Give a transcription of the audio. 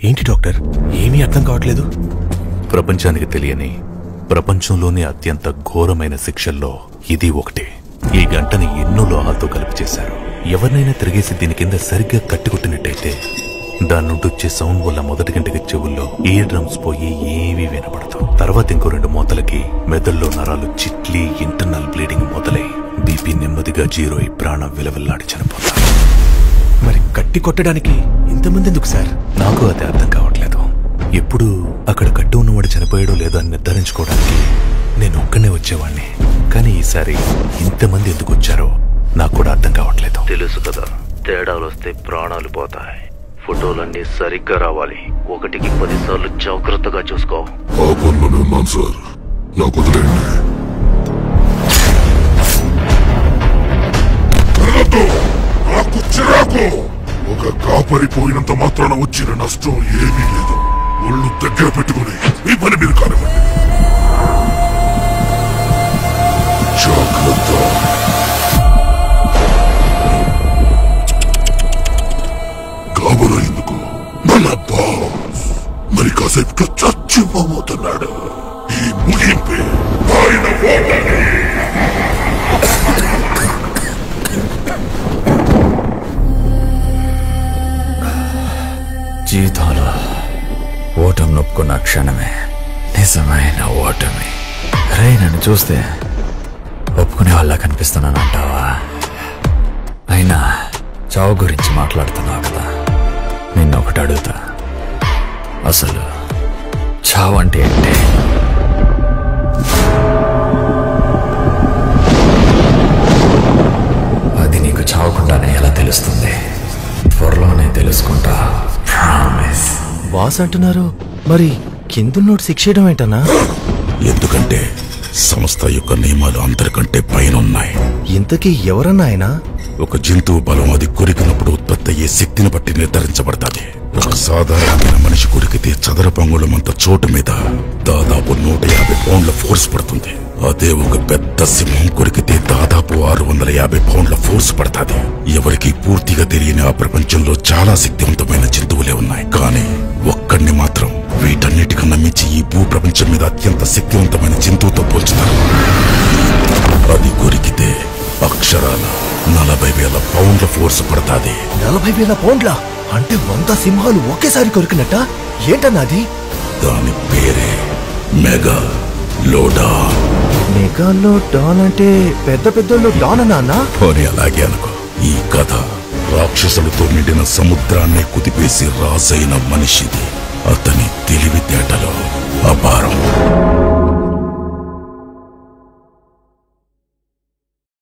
ఏంటి డాక్టర్, ఏమీ అర్థం కావట్లేదు. ప్రపంచానికి తెలియని, ప్రపంచంలోనే అత్యంత ఘోరమైన శిక్షల్లో ఇది ఒకటి. ఈ గంటని ఎన్నో లోహాలతో కలిపి చేశారు. ఎవరినైనా తిరిగేసి దీని కింద సరిగ్గా కట్టికొట్టినట్టయితే దాని నుండి వచ్చే సౌండ్ వల్ల మొదటి గంటకి చెవుల్లో ఇయర్ డ్రమ్స్ పోయి ఏమీ వినపడదు. తర్వాత ఇంకో 2 మూతలకి మెదడులో నరాలు చిట్లి ఇంటర్నల్ బ్లీడింగ్ మొదలై బీపీ నెమ్మదిగా 0 అయి ప్రాణం విలవిల్లాడి చనిపోతారు. మరి కట్టి కొట్టడానికి ఇంతమంది ఎందుకు సార్? నాకు అదే అర్థం కావట్లేదు. ఎప్పుడు అక్కడ కట్టి ఉన్నవాడు చనిపోయాడో లేదో అని నిర్ధారించుకోవడానికి నేను ఒక్కనే వచ్చేవాడిని. కానీ ఈసారి ఇంతమంది ఎందుకు వచ్చారో నాకు కూడా అర్థం కావట్లేదు. తెలుసు కదా, తేడాలు వస్తే ప్రాణాలు పోతాయి. ఫోటోలన్నీ సరిగ్గా రావాలి. 1కి 10 సార్లు జాగ్రత్తగా చూసుకో. ఆ పనులోనే ఉన్నాను సార్, నాకు వదిలేండి. నాకు చిరాకు. ఒక కాపరిపోయినంత మాత్రాన వచ్చిన నష్టం ఏమీ లేదు. ఒళ్ళు దగ్గర పెట్టుకుని మీ పని మీరు కానివ్వండి. జాగ్రత్త. కాబోలో ఎందుకు? మన బాస్ మరి కాసేపు చచ్చిపోతున్నాడు. ఈ ముగింపే ఆయన ఓటమి. జీవితంలో ఓటమి నొప్పుకున్న క్షణమే నిజమైన ఓటమి. రే, నన్ను చూస్తే ఒప్పుకునే వాళ్ళ కనిపిస్తున్నానంటావా? అయినా చావు గురించి మాట్లాడుతున్నావు కదా, నిన్నొకటి అడుగుతా. అసలు చావు అంటే ఏంటి? అది నీకు చావకుండానే ఎలా తెలుస్తుంది? త్వరలోనే తెలుసుకుంటా, ప్రామిస్. బాస్ అంటున్నారు, మరి కిందున్నోడు శిక్ష చేయడం ఏంటన్నా? ఎందుకంటే సంస్థ యొక్క నియమాలు అందరికంటే పైన ఉన్నాయి. ఇంతకీ ఎవరన్నా ఆయన? ఒక జంతువు బలం అది కొరికినప్పుడు ఉత్పత్తి అయ్యే శక్తిని బట్టి నిర్ధారించబడతాది. ఒక సాధారణమైన మనిషి కొరికితే చదరపు అంగుళమంత చోటు మీద దాదాపు 150 పౌండ్ల ఫోర్స్ పడుతుంది. అదే ఒక పెద్ద సింహం కొరికితే దాదాపు 650 పౌండ్ల ఫోర్స్ పడుతుంది. ఎవరికి పూర్తిగా తెలియని ఆ ప్రపంచంలో చాలా శక్తివంతమైన జంతువులే ఉన్నాయి. కానీ ఒక్కడిని మాత్రం వీటన్నిటికన్నా మించి ఈ భూ ప్రపంచం మీద అత్యంత శక్తివంతమైన జంతువుతో పోల్చుతారు. అది కొరికితే అక్షరాల 40,000 పౌండ్ల ఫోర్స్ పడతాది. 40,000 పౌండ్ల అంటే 100 సింహాలు ఒకేసారి కొరికినట్ట? ఏంటన్నది? దాని పేరే మెగా లోడాన్. మెగాలో డాన్ అంటే పెద్ద పెద్దలో డాన్ అన్నా? పోనీ అలాగే అనుకో. ఈ కథ రాక్షసులతో నిండిన సముద్రాన్ని కుదిపేసి రాజైన మనిషిది. అతని